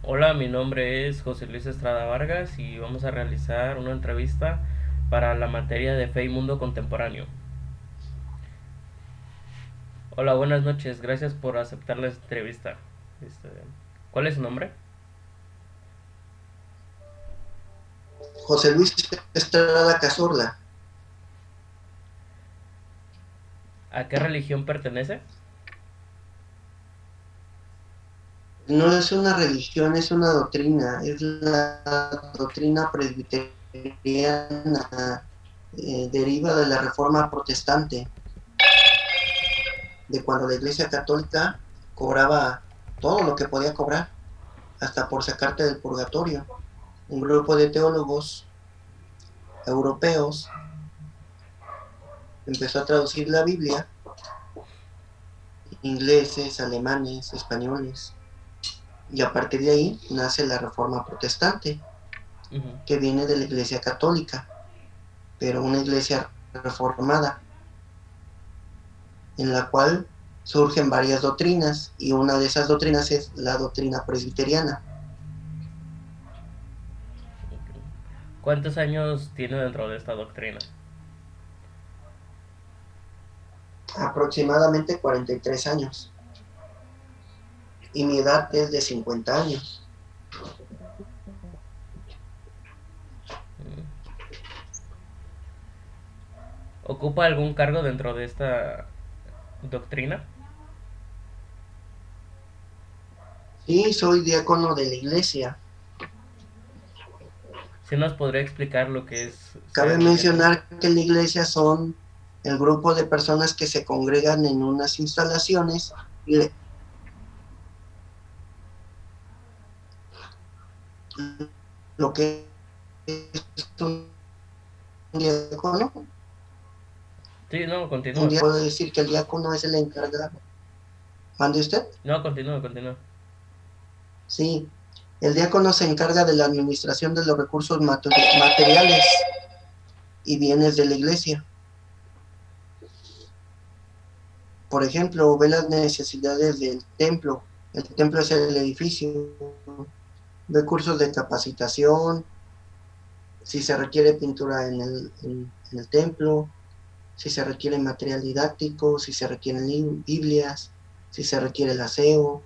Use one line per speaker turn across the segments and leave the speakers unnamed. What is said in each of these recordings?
Hola, mi nombre es José Luis Estrada Vargas y vamos a realizar una entrevista para la materia de Fe y Mundo Contemporáneo. Hola, buenas noches, gracias por aceptar la entrevista. Este, ¿Cuál es su nombre?
José Luis Estrada Cazorla.
¿A qué religión pertenece?
No es una religión, es una doctrina, es la doctrina presbiteriana, deriva de la reforma protestante, de cuando la Iglesia Católica cobraba todo lo que podía cobrar, hasta por sacarte del purgatorio. Un grupo de teólogos europeos empezó a traducir la Biblia, ingleses, alemanes, españoles, y a partir de ahí nace la reforma protestante,
Ujú.
que viene de la Iglesia Católica, pero una iglesia reformada, en la cual surgen varias doctrinas, y una de esas doctrinas es la doctrina presbiteriana.
¿Cuántos años tiene dentro de esta doctrina?
Aproximadamente 43 años, y mi edad es de 50 años.
¿Ocupa algún cargo dentro de esta doctrina?
Sí, soy diácono de la iglesia.
¿Sí nos podría explicar lo que es
Cabe
ser un diácono?
mencionar que la iglesia son el grupo de personas que se congregan en unas instalaciones y lo que es diácono,
Sí, no,
un
continúa.
día puedo decir que el diácono es el encargado. ¿Mande usted?
No, continúa, continúa.
Sí, el diácono se encarga de la administración de los recursos materiales y bienes de la iglesia. Por ejemplo, ve las necesidades del templo. El templo es el edificio. Ve cursos de capacitación, si se requiere pintura en el templo, si se requiere material didáctico, si se requieren Biblias, si se requiere el aseo,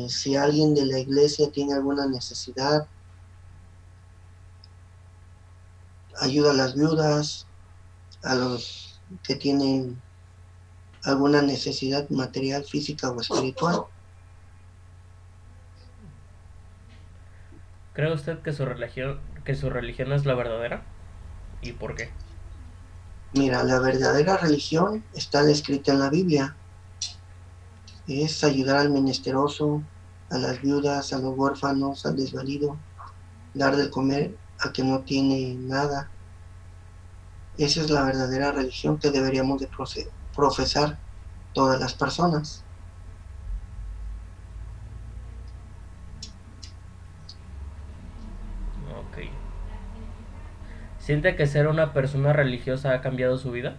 si alguien de la iglesia tiene alguna necesidad, ayuda a las viudas, a los que tienen alguna necesidad material, física o espiritual.
¿Cree usted que su religión es la verdadera? ¿Y por qué?
Mira, la verdadera religión está descrita en la Biblia. Es ayudar al menesteroso, a las viudas, a los huérfanos, al desvalido, dar de comer al que no tiene nada. Esa es la verdadera religión que deberíamos de profesar todas las personas.
Ok. ¿Siente que ser una persona religiosa ha cambiado su vida?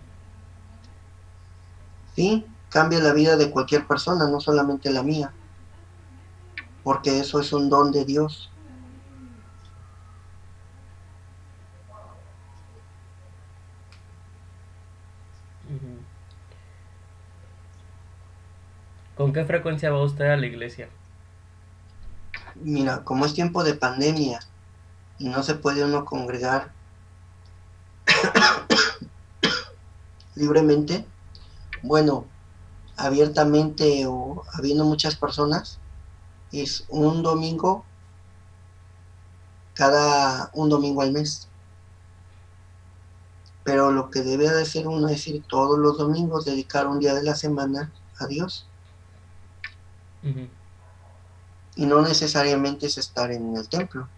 Sí, cambia la vida de cualquier persona, no solamente la mía, porque eso es un don de Dios.
Ujú. ¿Con qué frecuencia va usted a la iglesia?
Mira, como es tiempo de pandemia y no se puede uno congregar libremente, bueno, abiertamente o habiendo muchas personas, es un domingo al mes. Pero lo que debe de hacer uno es ir todos los domingos, dedicar un día de la semana a Dios.
Ujú.
Y no necesariamente es estar en el templo.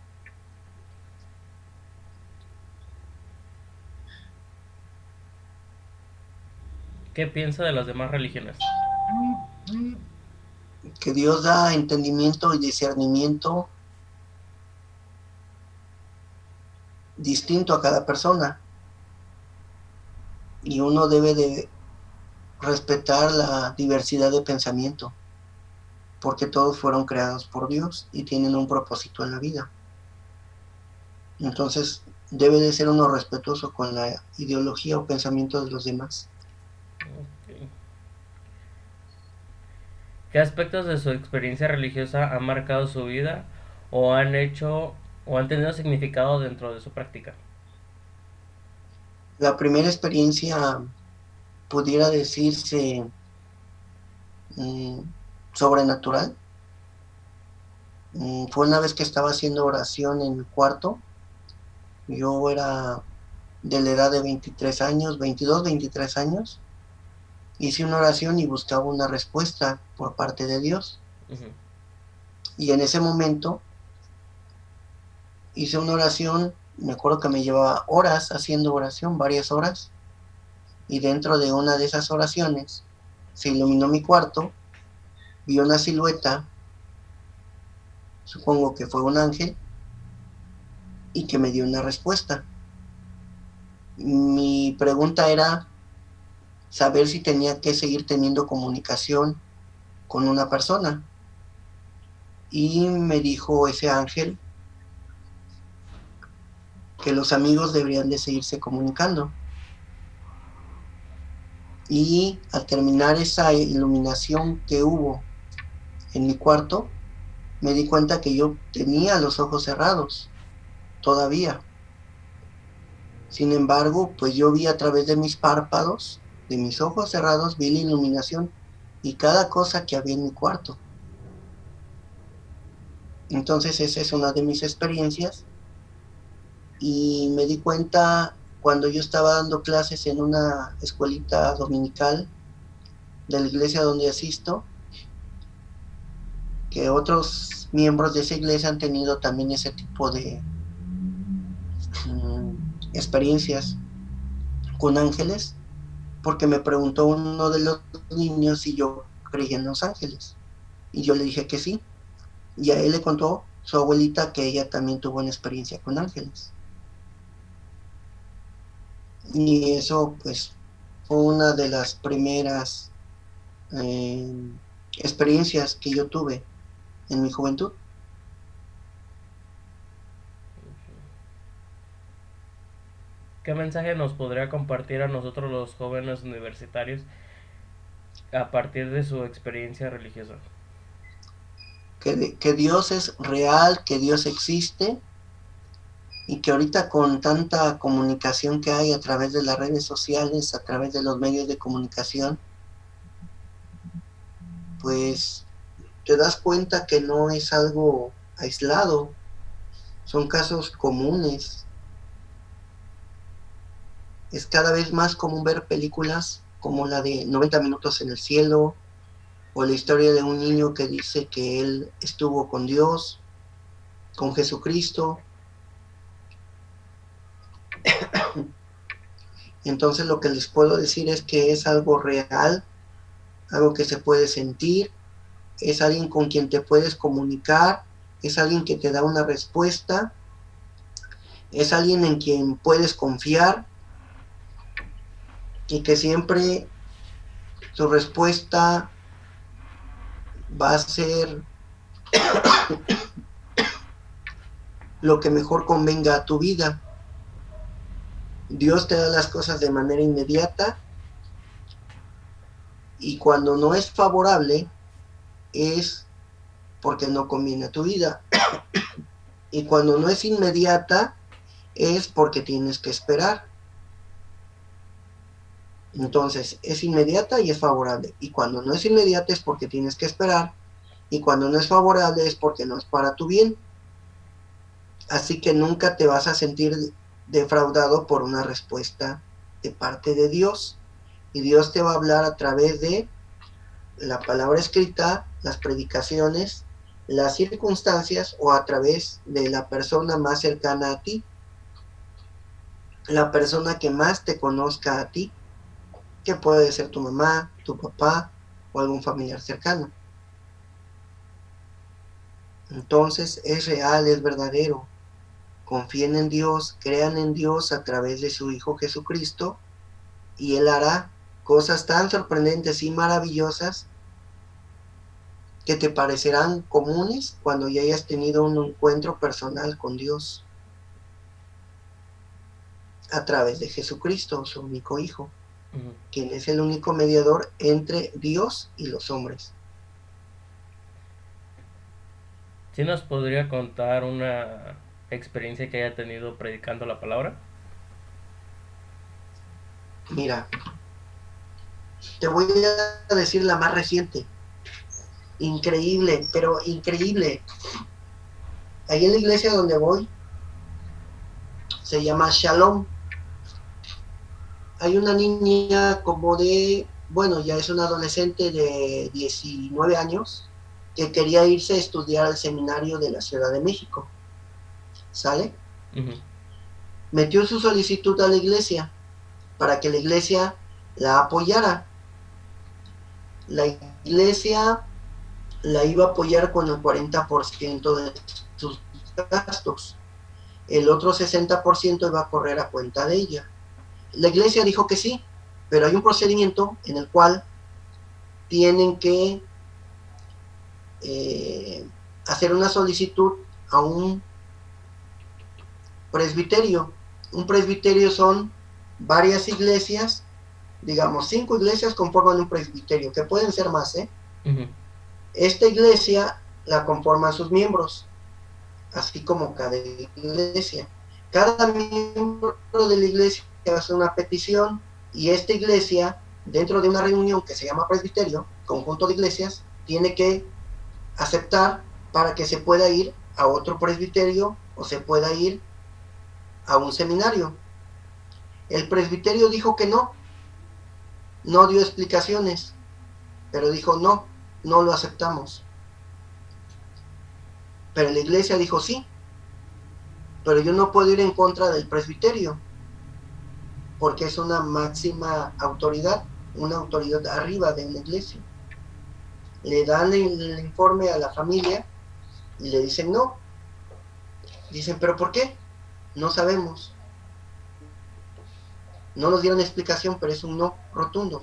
¿Qué piensa de las demás religiones?
Que Dios da entendimiento y discernimiento distinto a cada persona. Y uno debe de respetar la diversidad de pensamiento. porque todos fueron creados por Dios y tienen un propósito en la vida. Entonces, debe de ser uno respetuoso con la ideología o pensamiento de los demás.
Ok. ¿Qué aspectos de su experiencia religiosa han marcado su vida o han hecho o han tenido significado dentro de su práctica?
La primera experiencia pudiera decirse mm, sobrenatural. Fue una vez que estaba haciendo oración en mi cuarto. Yo era de la edad de 23 años, 22, 23 años. Hice una oración y buscaba una respuesta por parte de Dios.
Ujú.
Y en ese momento hice una oración, me acuerdo que me llevaba horas haciendo oración, varias horas, y dentro de una de esas oraciones se iluminó mi cuarto, vi una silueta, supongo que fue un ángel, y que me dio una respuesta. Mi pregunta era saber si tenía que seguir teniendo comunicación con una persona. Y me dijo ese ángel que los amigos deberían de seguirse comunicando. Y al terminar esa iluminación que hubo en mi cuarto, me di cuenta que yo tenía los ojos cerrados todavía. Sin embargo, pues yo vi a través de mis párpados, de mis ojos cerrados, vi la iluminación y cada cosa que había en mi cuarto. Entonces esa es una de mis experiencias y me di cuenta cuando yo estaba dando clases en una escuelita dominical de la iglesia donde asisto, que otros miembros de esa iglesia han tenido también ese tipo de experiencias con ángeles, porque me preguntó uno de los niños si yo creía en los ángeles, y yo le dije que sí, y a él le contó su abuelita que ella también tuvo una experiencia con ángeles, y eso pues fue una de las primeras eh, experiencias que yo tuve en mi juventud.
¿Qué mensaje nos podría compartir a nosotros los jóvenes universitarios a partir de su experiencia religiosa?
Que Dios es real, que Dios existe y que ahorita con tanta comunicación que hay a través de las redes sociales, a través de los medios de comunicación, pues te das cuenta que no es algo aislado, son casos comunes. Es cada vez más común ver películas como la de 90 minutos en el cielo o la historia de un niño que dice que él estuvo con Dios, con Jesucristo. Entonces lo que les puedo decir es que es algo real, algo que se puede sentir, es alguien con quien te puedes comunicar, es alguien que te da una respuesta, es alguien en quien puedes confiar y que siempre su respuesta va a ser lo que mejor convenga a tu vida. Dios te da las cosas de manera inmediata y cuando no es favorable es porque no conviene a tu vida. Y cuando no es inmediata es porque tienes que esperar. Entonces es inmediata y es favorable. Y cuando no es inmediata es porque tienes que esperar. Y cuando no es favorable es porque no es para tu bien. Así que nunca te vas a sentir defraudado por una respuesta de parte de Dios. Y Dios te va a hablar a través de la palabra escrita, las predicaciones, las circunstancias o a través de la persona más cercana a ti, la persona que más te conozca a ti, que puede ser tu mamá, tu papá o algún familiar cercano. Entonces es real, es verdadero. Confíen en Dios, crean en Dios a través de su Hijo Jesucristo y Él hará cosas tan sorprendentes y maravillosas que te parecerán comunes cuando ya hayas tenido un encuentro personal con Dios a través de Jesucristo, su único Hijo,
Ujú.
quien es el único mediador entre Dios y los hombres.
¿Sí nos podría contar una experiencia que haya tenido predicando la palabra?
Mira, te voy a decir la más reciente. Increíble, pero increíble. Ahí en la iglesia donde voy, se llama Shalom. Hay una niña como de, bueno, ya es una adolescente de 19 años, que quería irse a estudiar al seminario de la Ciudad de México. ¿Sale?
Ujú.
Metió su solicitud a la iglesia para que la iglesia la apoyara. La iglesia la iba a apoyar con el 40% de sus gastos. El otro 60% iba a correr a cuenta de ella. La iglesia dijo que sí, pero hay un procedimiento en el cual tienen que hacer una solicitud a un presbiterio. Un presbiterio son varias iglesias, digamos 5 iglesias conforman un presbiterio, que pueden ser más, ¿eh?
Ujú.
Esta iglesia la conforman sus miembros, así como cada iglesia. Cada miembro de la iglesia hace una petición y esta iglesia, dentro de una reunión que se llama presbiterio, conjunto de iglesias, tiene que aceptar para que se pueda ir a otro presbiterio o se pueda ir a un seminario. El presbiterio dijo que no, no dio explicaciones, pero dijo no, no lo aceptamos. Pero la iglesia dijo sí, pero yo no puedo ir en contra del presbiterio, porque es una máxima autoridad, una autoridad arriba de la iglesia. Le dan el informe a la familia y le dicen no. Dicen, ¿pero por qué? No sabemos. No nos dieron explicación, pero es un no rotundo.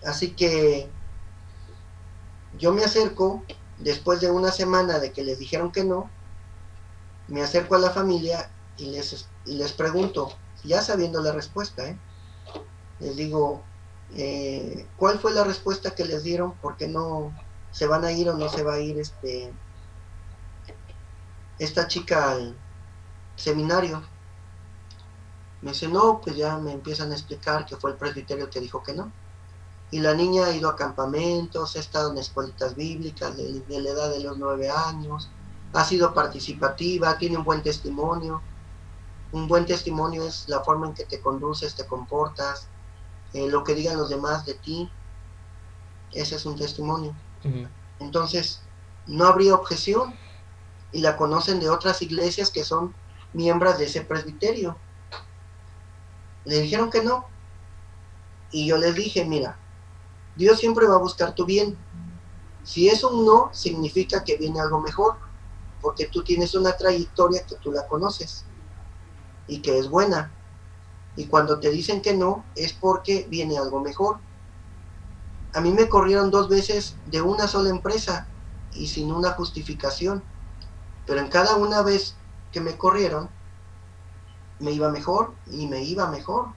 Así que yo me acerco, después de una semana de que les dijeron que no, me acerco a la familia y les pregunto, ya sabiendo la respuesta, les digo, ¿cuál fue la respuesta que les dieron? ¿Por qué no se van a ir o no se va a ir esta chica al seminario? Me dice, no, pues ya me empiezan a explicar que fue el presbiterio que dijo que no. Y la niña ha ido a campamentos, ha estado en escuelitas bíblicas de la edad de los 9 años, ha sido participativa, tiene un buen testimonio. Un buen testimonio es la forma en que te conduces, te comportas, lo que digan los demás de ti, ese es un testimonio.
Ujú.
Entonces, no habría objeción y la conocen de otras iglesias que son miembros de ese presbiterio. Le dijeron que no y yo les dije, mira, Dios siempre va a buscar tu bien. Si es un no, significa que viene algo mejor, porque tú tienes una trayectoria que tú la conoces y que es buena. Y cuando te dicen que no, es porque viene algo mejor. A mí me corrieron 2 veces de una sola empresa y sin una justificación, pero en cada una vez que me corrieron, me iba mejor y me iba mejor.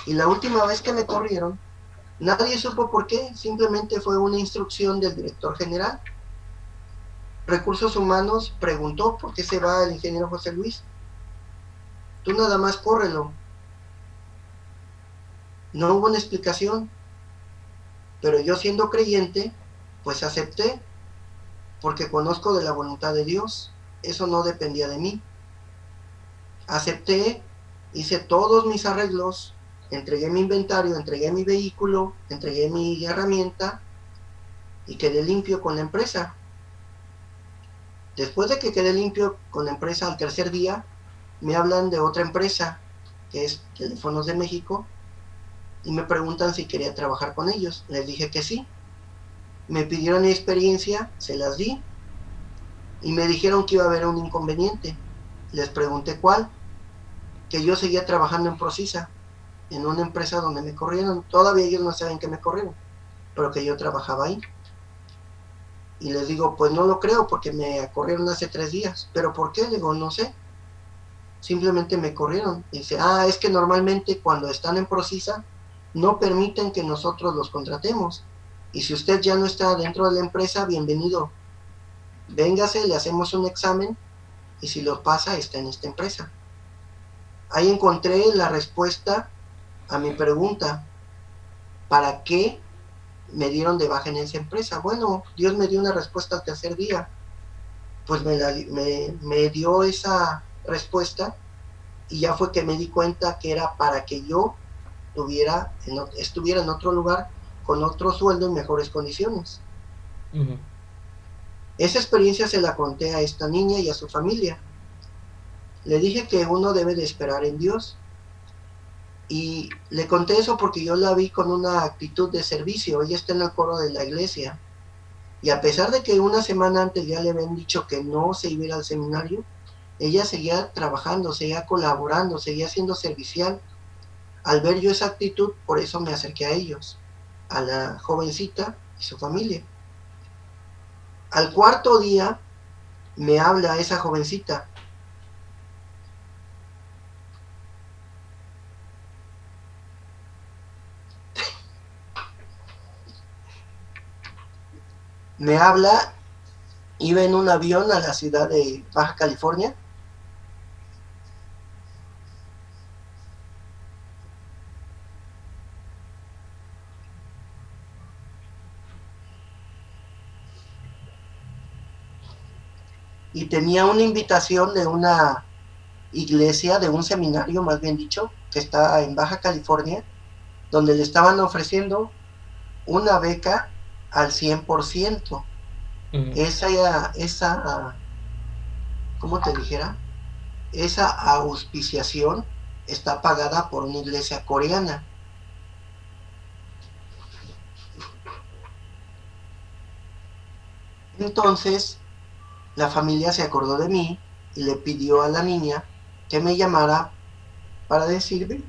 Y la última vez que me corrieron, nadie supo por qué, simplemente fue una instrucción del director general. Recursos Humanos preguntó por qué se va el ingeniero José Luis. Tú nada más córrelo. No hubo una explicación, pero yo siendo creyente, pues acepté, porque conozco de la voluntad de Dios. Eso no dependía de mí. Acepté, hice todos mis arreglos, entregué mi inventario, entregué mi vehículo, entregué mi herramienta y quedé limpio con la empresa. Después de que quedé limpio con la empresa al tercer día, me hablan de otra empresa, que es Teléfonos de México, y me preguntan si quería trabajar con ellos. Les dije que sí. Me pidieron mi experiencia, se las di, y me dijeron que iba a haber un inconveniente. Les pregunté cuál, que yo seguía trabajando en Procisa, en una empresa donde me corrieron. Todavía ellos no saben que me corrieron. pero que yo trabajaba ahí. Y les digo, pues no lo creo porque me corrieron hace 3 días. ¿Pero por qué? Le digo, no sé. Simplemente me corrieron. Y dice, es que normalmente cuando están en Procisa no permiten que nosotros los contratemos. Y si usted ya no está dentro de la empresa, bienvenido. Véngase, le hacemos un examen y si lo pasa, está en esta empresa. Ahí encontré la respuesta a mi pregunta. ¿Para qué me dieron de baja en esa empresa? Bueno, Dios me dio una respuesta al tercer día. Pues me dio esa respuesta y ya fue que me di cuenta que era para que yo estuviera en otro lugar con otro sueldo y mejores condiciones.
Ujú.
Esa experiencia se la conté a esta niña y a su familia. Le dije que uno debe de esperar en Dios. Y le conté eso porque yo la vi con una actitud de servicio. Ella está en el coro de la iglesia. Y a pesar de que una semana antes ya le habían dicho que no se iba a ir al seminario, ella seguía trabajando, seguía colaborando, seguía siendo servicial. Al ver yo esa actitud, por eso me acerqué a ellos, a la jovencita y su familia. Al cuarto día me habla esa jovencita. Me habla, iba en un avión a la ciudad de Baja California. Y tenía una invitación de una iglesia, de un seminario más bien dicho, que está en Baja California, donde le estaban ofreciendo una beca al 100%.
Ujú.
Esa, ¿cómo te dijera? Esa auspiciación está pagada por una iglesia coreana. Entonces, la familia se acordó de mí y le pidió a la niña que me llamara para decirme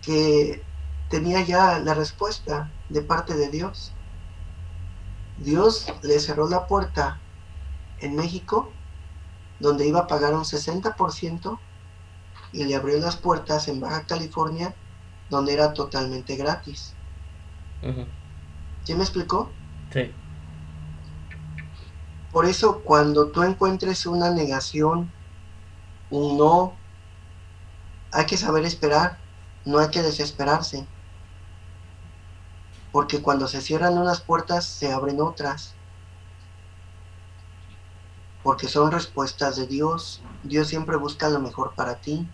que tenía ya la respuesta de parte de Dios. Dios le cerró la puerta en México, donde iba a pagar un 60%, y le abrió las puertas en Baja California, donde era totalmente gratis.
Ujú.
¿Sí me explicó?
Sí.
Por eso, cuando tú encuentres una negación, un no, hay que saber esperar, no hay que desesperarse, porque cuando se cierran unas puertas, se abren otras, porque son respuestas de Dios. Dios siempre busca lo mejor para ti,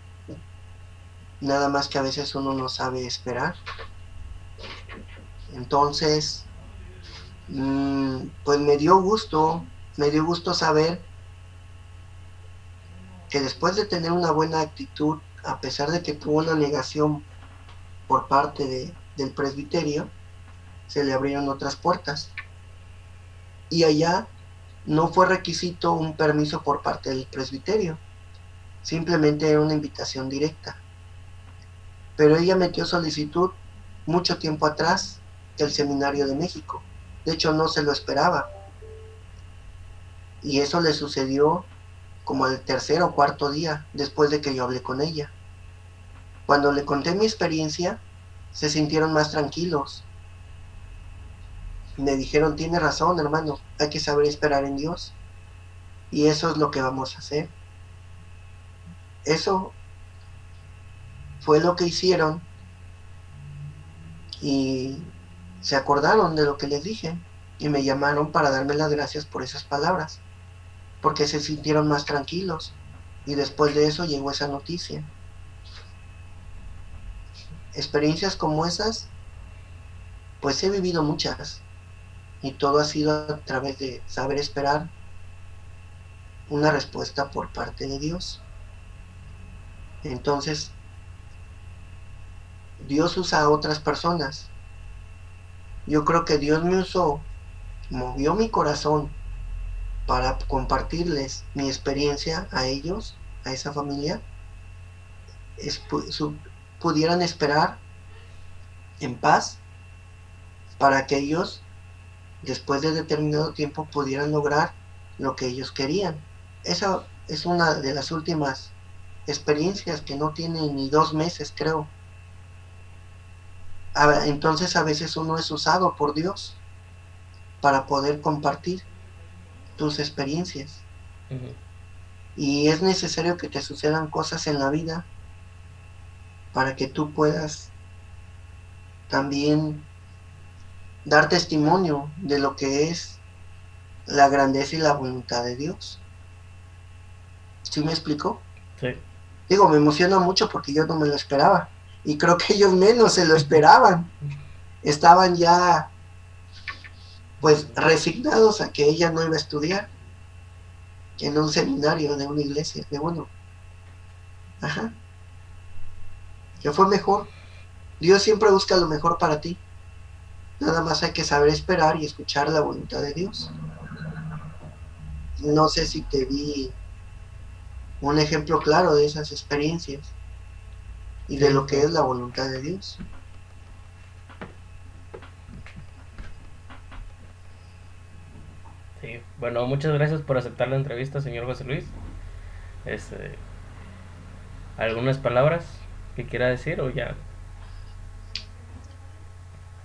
nada más que a veces uno no sabe esperar. Entonces, pues me dio gusto saber que después de tener una buena actitud, a pesar de que tuvo una negación por parte del presbiterio, se le abrieron otras puertas. Y allá no fue requisito un permiso por parte del presbiterio, simplemente era una invitación directa. Pero ella metió solicitud mucho tiempo atrás del Seminario de México. De hecho, no se lo esperaba. Y eso le sucedió como al tercer o cuarto día después de que yo hablé con ella. Cuando le conté mi experiencia, se sintieron más tranquilos. Me dijeron, tiene razón, hermano, hay que saber esperar en Dios. Y eso es lo que vamos a hacer. Eso fue lo que hicieron y se acordaron de lo que les dije y me llamaron para darme las gracias por esas palabras, porque se sintieron más tranquilos. Y después de eso llegó esa noticia. Experiencias como esas, pues he vivido muchas, y todo ha sido a través de saber esperar una respuesta por parte de Dios. Entonces, Dios usa a otras personas. Yo creo que Dios me usó, movió mi corazón para compartirles mi experiencia a ellos, a esa familia, pudieran esperar en paz, para que ellos, después de determinado tiempo, pudieran lograr lo que ellos querían. Esa es una de las últimas experiencias que no tiene ni 2 meses, creo. Entonces a veces uno es usado por Dios para poder compartir tus experiencias.
Ujú.
Y es necesario que te sucedan cosas en la vida para que tú puedas también dar testimonio de lo que es la grandeza y la voluntad de Dios. ¿Sí me explico?
Sí.
Digo, me emociona mucho porque yo no me lo esperaba. Y creo que ellos menos se lo esperaban. Estaban ya, pues, resignados a que ella no iba a estudiar en un seminario de una iglesia. De bueno, ajá, que fue mejor. Dios siempre busca lo mejor para ti. Nada más hay que saber esperar y escuchar la voluntad de Dios. No sé si te di un ejemplo claro de esas experiencias y de
Sí,
lo que
sí.
es la voluntad de Dios.
Sí. Bueno, muchas gracias por aceptar la entrevista, señor José Luis. Este, ¿Algunas palabras que quiera decir o ya?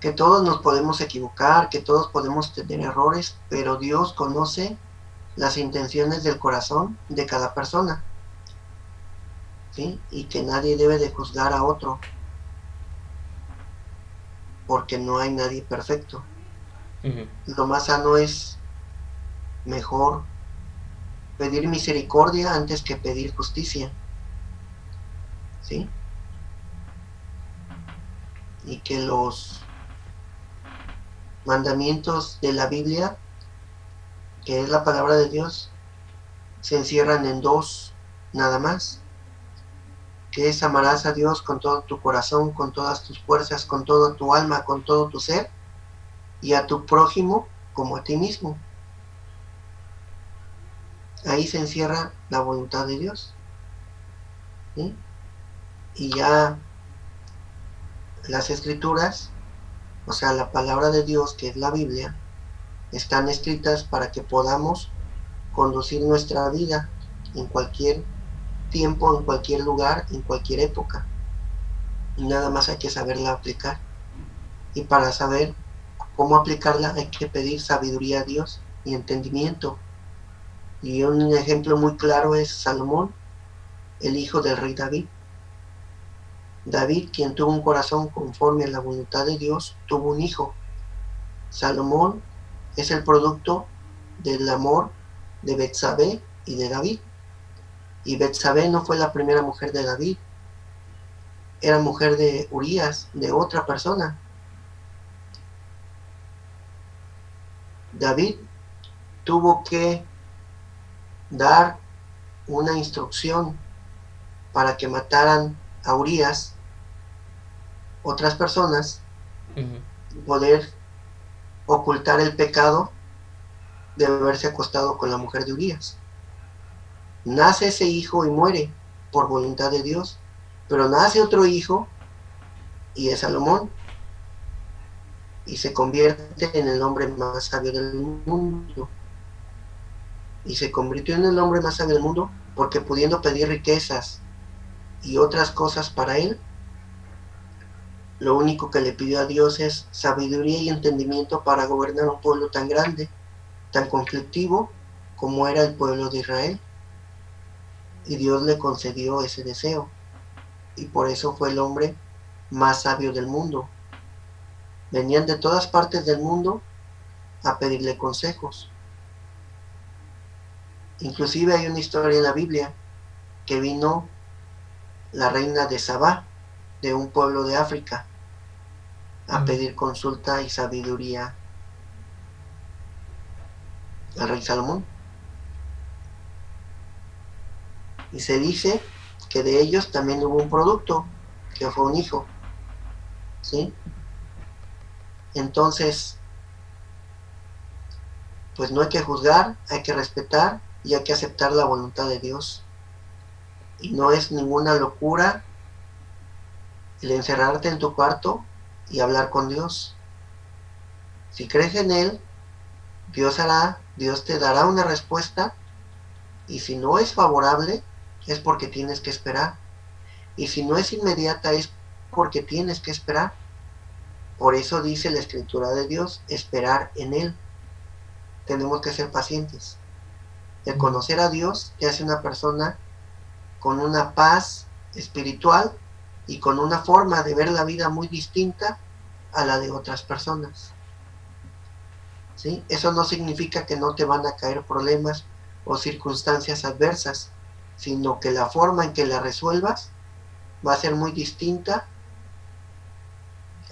Que todos nos podemos equivocar, que todos podemos tener errores, pero Dios conoce las intenciones del corazón de cada persona, ¿sí? Y que nadie debe de juzgar a otro, porque no hay nadie perfecto.
Ujú.
Lo más sano es mejor pedir misericordia antes que pedir justicia, ¿sí? Y que los mandamientos de la Biblia, que es la palabra de Dios, se encierran en dos nada más, que es amarás a Dios con todo tu corazón, con todas tus fuerzas, con toda tu alma, con todo tu ser, y a tu prójimo como a ti mismo. Ahí se encierra la voluntad de Dios, ¿sí? Y ya las escrituras, o sea, la palabra de Dios, que es la Biblia, están escritas para que podamos conducir nuestra vida en cualquier tiempo, en cualquier lugar, en cualquier época. Y nada más hay que saberla aplicar. Y para saber cómo aplicarla hay que pedir sabiduría a Dios y entendimiento. Y un ejemplo muy claro es Salomón, el hijo del rey David. David, quien tuvo un corazón conforme a la voluntad de Dios, tuvo un hijo. Salomón es el producto del amor de Betsabé y de David. Y Betsabé no fue la primera mujer de David, era mujer de Urías, de otra persona. David tuvo que dar una instrucción para que mataran a Urías, otras personas,
Ujú.
y poder ocultar el pecado de haberse acostado con la mujer de Urías. Nace ese hijo y muere por voluntad de Dios, pero nace otro hijo y es Salomón y se convierte en el hombre más sabio del mundo. Y se convirtió en el hombre más sabio del mundo porque pudiendo pedir riquezas y otras cosas para él, lo único que le pidió a Dios es sabiduría y entendimiento para gobernar un pueblo tan grande, tan conflictivo como era el pueblo de Israel. Y Dios le concedió ese deseo. Y por eso fue el hombre más sabio del mundo. Venían de todas partes del mundo a pedirle consejos. Inclusive hay una historia en la Biblia que vino la reina de Sabá, de un pueblo de África, a
Ujú.
pedir consulta y sabiduría al rey Salomón. Y se dice que de ellos también hubo un producto, que fue un hijo, ¿sí? Entonces, pues no hay que juzgar, hay que respetar y hay que aceptar la voluntad de Dios. Y no es ninguna locura el encerrarte en tu cuarto y hablar con Dios. Si crees en Él, Dios te dará una respuesta, y si no es favorable, es porque tienes que esperar. Y si no es inmediata, es porque tienes que esperar. Por eso dice la Escritura de Dios, esperar en Él. Tenemos que ser pacientes. El conocer a Dios te hace una persona con una paz espiritual y con una forma de ver la vida muy distinta a la de otras personas. ¿Sí? Eso no significa que no te van a caer problemas o circunstancias adversas, sino que la forma en que la resuelvas va a ser muy distinta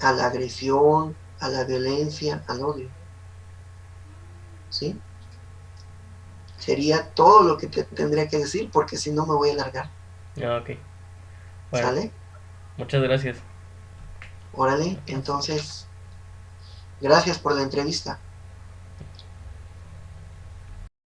a la agresión, a la violencia, al odio. ¿Sí? Sería todo lo que te tendría que decir, porque si no me voy a alargar.
Ah, ok. Bueno,
¿Sale?
muchas gracias.
Órale, entonces, gracias por la entrevista.